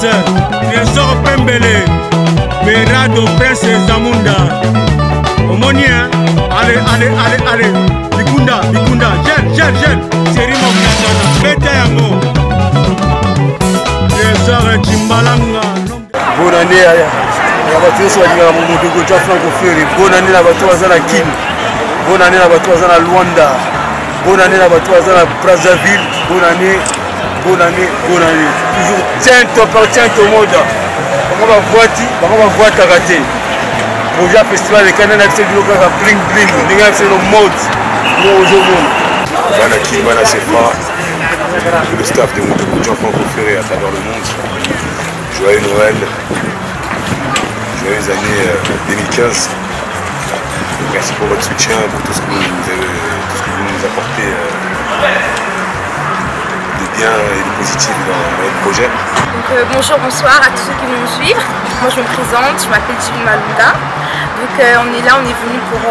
Trésor Pembele, Berado Prince Zamunda. Omonia, allez, Bikunda, gel, Série Mokiana, Beta Yango. Trésor Chimbalanga. Bonne année à Bateau Soigna, Momodogo, Franco Ferry. Bonne année à Bateau Azana Kim. Bonne année à Bateau Azana Luanda. Bonne année à Bateau Azana Brazzaville. Bonne année. Toujours tiens au monde. On va voir Karaté. Projet festival de Cannes accès du local bling. C'est le mode. Bana Kim, Bana Sefa. Le staff de Motokoudjan Franco Ferré à travers le monde. Joyeux Noël. Joyeuses années 2015. Merci pour votre soutien, pour tout ce que vous nous apportez. Bien et du positif dans notre projet. Donc, bonsoir à tous ceux qui vont nous suivre. Moi je me présente, je m'appelle Jimmy Malunda. Donc on est venu pour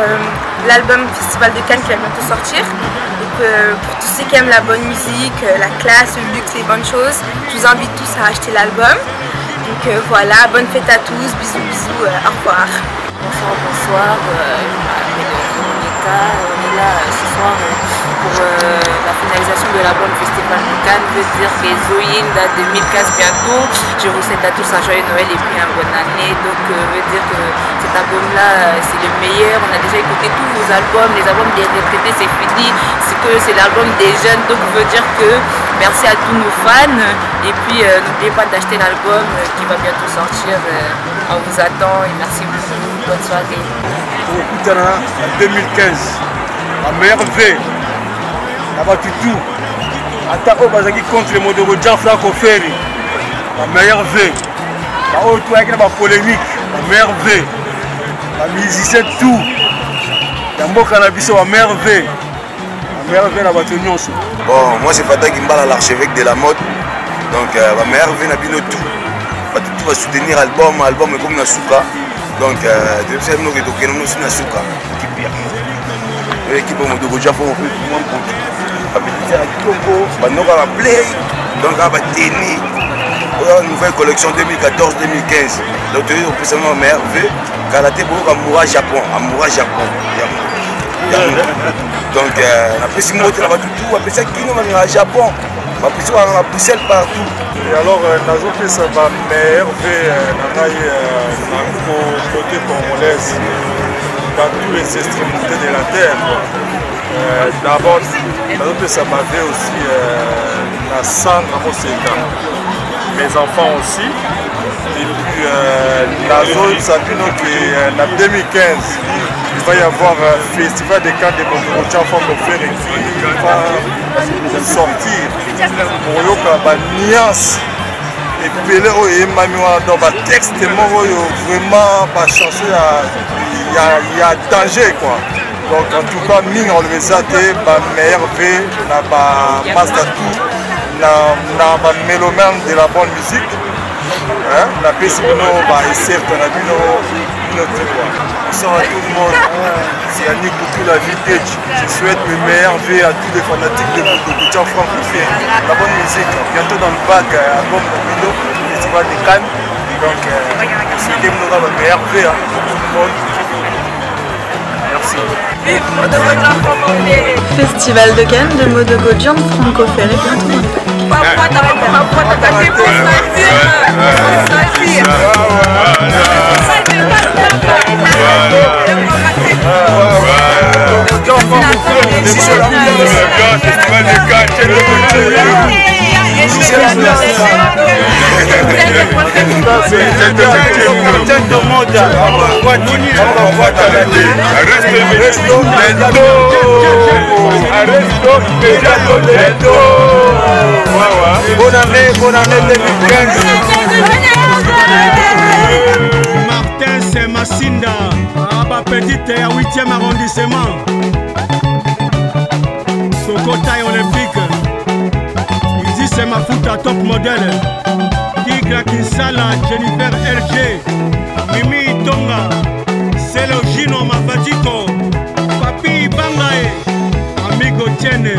l'album Festival de Cannes qui va bientôt sortir. Donc pour tous ceux qui aiment la bonne musique, la classe, le luxe, les bonnes choses, je vous invite tous à acheter l'album. Donc voilà, bonne fête à tous, bisous, au revoir. Bonsoir, je m'appelle Monica, on est là ce soir pour la finalisation de l'album Festival de Cannes. Je veux dire que Zoïne date 2015 bientôt. Je vous souhaite à tous un joyeux Noël et puis une bonne année. Donc je veux dire que cet album-là, c'est le meilleur. On a déjà écouté tous vos albums, les albums des retraités, c'est fini. C'est l'album des jeunes. Donc je veux dire que merci à tous nos fans. Et puis n'oubliez pas d'acheter l'album qui va bientôt sortir. On vous attend et merci beaucoup. Bonne soirée. En 2015, la meilleure V. Là-bas tout. Attends, Bazaki contre le Modogo Franco Ferry. La meilleure V. Là-haut, tout avec la polémique. La meilleure V. La musicienne tout. Yambo Canabiso, la meilleure V. La meilleure V, la bâtonnion. Bon, moi c'est Fata Gimbala, l'archevêque de la mode. Donc, la meilleure V, Nabino tout. Tout va soutenir l'album comme Nasuka. Donc, nous sommes aussi Nasuka. L'équipe de Modogo Franco Ferry. Donc, à Bateni, nouvelle collection 2014-2015. Donc, on peut seulement merveille. Karaté pour Amoura Japon. Donc, on a fait 6 mots là-bas tout. On a fait ça qui nous va au Japon. On a fait ça à Bruxelles partout. Et alors, nous avons fait ça merveille dans le côté congolaise, dans toutes les extrémités de la terre. D'abord, nous avons fait ça aussi la Sandra Moseka, mes enfants aussi. Et puis, en 2015, il va y avoir un festival de Cannes de Motokoudjan Franco Ferré qui va sortir pour Yoka Nias et Pelé et Mamioua dans le texte vraiment pas chanceux, il y a danger quoi. Donc en tout cas, nous on le ça la meilleure vie, la master tout, la mélomane de la bonne musique. La PCBino va essayer de faire une autre fois. Bonsoir à tout le monde, c'est Yannick Boutou, la vintage. Je souhaite mes meilleures vies à tous les fanatiques de Motokoudjan Franco Ferré. La bonne musique, bientôt dans le bac, album Mino, le festival de Cannes. Donc, je souhaite mes meilleures vies à tout le monde. Merci. Vive Motokoudjan Franco Ferré. Festival de Cannes de Motokoudjan Franco Ferré, bientôt dans le bac. Bonne année 2015. Martin c'est Massinda, à petite à 8e arrondissement. Soko taille olympique. Il dit c'est ma foot à top modèle. Tigre Kinsala, Jennifer LG, Mimi Tonga, Celo Gino Mavadito, Papi Bangae, Amigo Tiene.